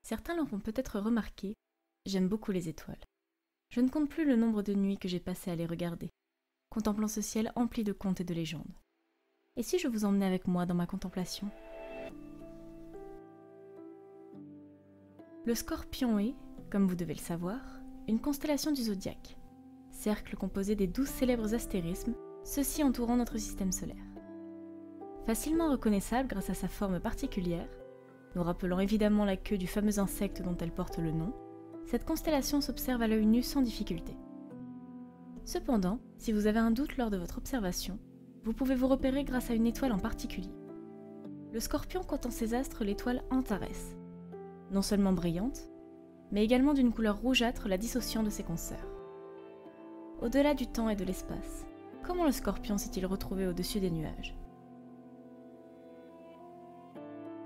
Certains l'auront peut-être remarqué, j'aime beaucoup les étoiles. Je ne compte plus le nombre de nuits que j'ai passées à les regarder, contemplant ce ciel empli de contes et de légendes. Et si je vous emmenais avec moi dans ma contemplation? Le Scorpion est, comme vous devez le savoir, une constellation du zodiaque, cercle composé des 12 célèbres astérismes, ceux-ci entourant notre système solaire. Facilement reconnaissable grâce à sa forme particulière, nous rappelant évidemment la queue du fameux insecte dont elle porte le nom, cette constellation s'observe à l'œil nu sans difficulté. Cependant, si vous avez un doute lors de votre observation, vous pouvez vous repérer grâce à une étoile en particulier. Le Scorpion compte en ses astres l'étoile Antares, non seulement brillante, mais également d'une couleur rougeâtre la dissociant de ses consoeurs. Au-delà du temps et de l'espace, comment le Scorpion s'est-il retrouvé au-dessus des nuages?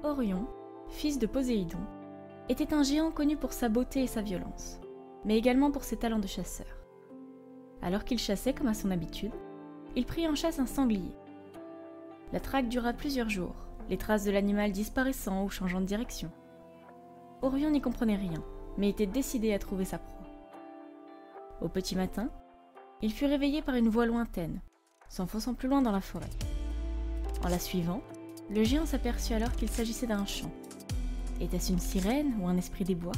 Orion, fils de Poséidon, était un géant connu pour sa beauté et sa violence, mais également pour ses talents de chasseur. Alors qu'il chassait comme à son habitude, il prit en chasse un sanglier. La traque dura plusieurs jours, les traces de l'animal disparaissant ou changeant de direction. Orion n'y comprenait rien, mais était décidé à trouver sa proie. Au petit matin, il fut réveillé par une voix lointaine, s'enfonçant plus loin dans la forêt. En la suivant, le géant s'aperçut alors qu'il s'agissait d'un chant. Était-ce une sirène ou un esprit des bois?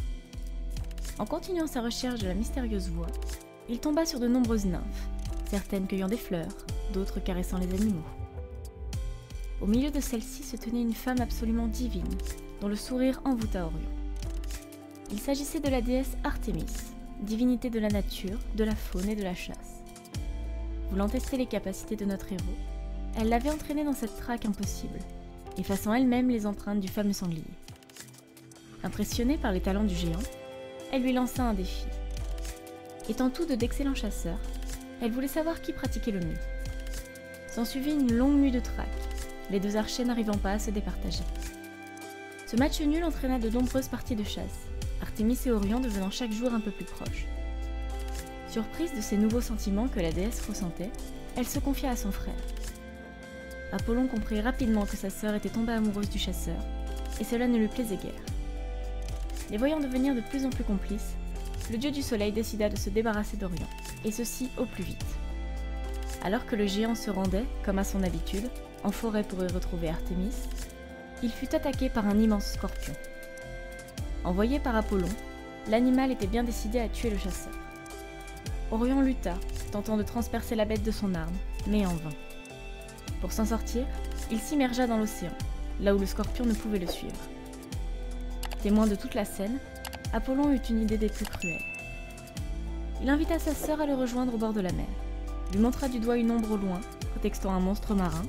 En continuant sa recherche de la mystérieuse voix, il tomba sur de nombreuses nymphes, certaines cueillant des fleurs, d'autres caressant les animaux. Au milieu de celles-ci se tenait une femme absolument divine, dont le sourire envoûta Orion. Il s'agissait de la déesse Artémis, divinité de la nature, de la faune et de la chasse. Voulant tester les capacités de notre héros, elle l'avait entraîné dans cette traque impossible, effaçant elle-même les empreintes du fameux sanglier. Impressionnée par les talents du géant, elle lui lança un défi. Étant tous deux d'excellents chasseurs, elle voulait savoir qui pratiquait le mieux. S'ensuivit une longue nuit de traque, les deux archers n'arrivant pas à se départager. Ce match nul entraîna de nombreuses parties de chasse, Artémis et Orion devenant chaque jour un peu plus proches. Surprise de ces nouveaux sentiments que la déesse ressentait, elle se confia à son frère. Apollon comprit rapidement que sa sœur était tombée amoureuse du chasseur, et cela ne lui plaisait guère. Les voyant devenir de plus en plus complices, le dieu du soleil décida de se débarrasser d'Orion, et ceci au plus vite. Alors que le géant se rendait, comme à son habitude, en forêt pour y retrouver Artémis, il fut attaqué par un immense scorpion. Envoyé par Apollon, l'animal était bien décidé à tuer le chasseur. Orion lutta, tentant de transpercer la bête de son arme, mais en vain. Pour s'en sortir, il s'immergea dans l'océan, là où le scorpion ne pouvait le suivre. Témoin de toute la scène, Apollon eut une idée des plus cruelles. Il invita sa sœur à le rejoindre au bord de la mer, lui montra du doigt une ombre au loin, prétextant un monstre marin,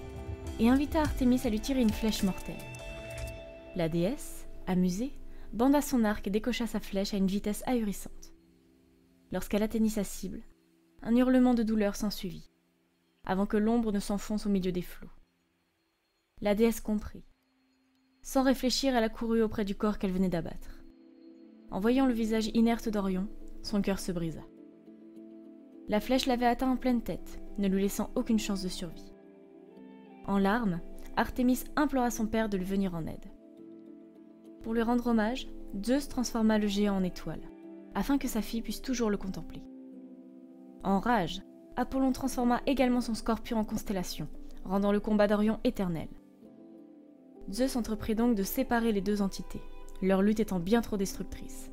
et invita Artémis à lui tirer une flèche mortelle. La déesse, amusée, banda son arc et décocha sa flèche à une vitesse ahurissante. Lorsqu'elle atteignit sa cible, un hurlement de douleur s'ensuivit, avant que l'ombre ne s'enfonce au milieu des flots. La déesse comprit. Sans réfléchir, elle accourut auprès du corps qu'elle venait d'abattre. En voyant le visage inerte d'Orion, son cœur se brisa. La flèche l'avait atteint en pleine tête, ne lui laissant aucune chance de survie. En larmes, Artémis implora son père de lui venir en aide. Pour lui rendre hommage, Zeus transforma le géant en étoile, afin que sa fille puisse toujours le contempler. En rage, Apollon transforma également son scorpion en constellation, rendant le combat d'Orion éternel. Zeus entreprit donc de séparer les deux entités, leur lutte étant bien trop destructrice.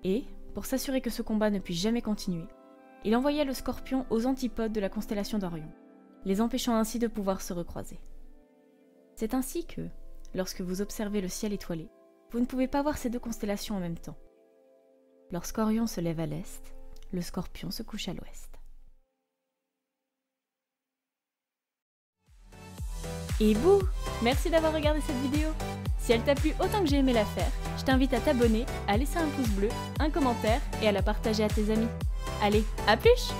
Et, pour s'assurer que ce combat ne puisse jamais continuer, il envoya le scorpion aux antipodes de la constellation d'Orion, les empêchant ainsi de pouvoir se recroiser. C'est ainsi que, lorsque vous observez le ciel étoilé, vous ne pouvez pas voir ces deux constellations en même temps. Lorsqu'Orion se lève à l'est, le Scorpion se couche à l'ouest. Et bouh! Merci d'avoir regardé cette vidéo. Si elle t'a plu autant que j'ai aimé la faire, je t'invite à t'abonner, à laisser un pouce bleu, un commentaire et à la partager à tes amis. Allez, à plus!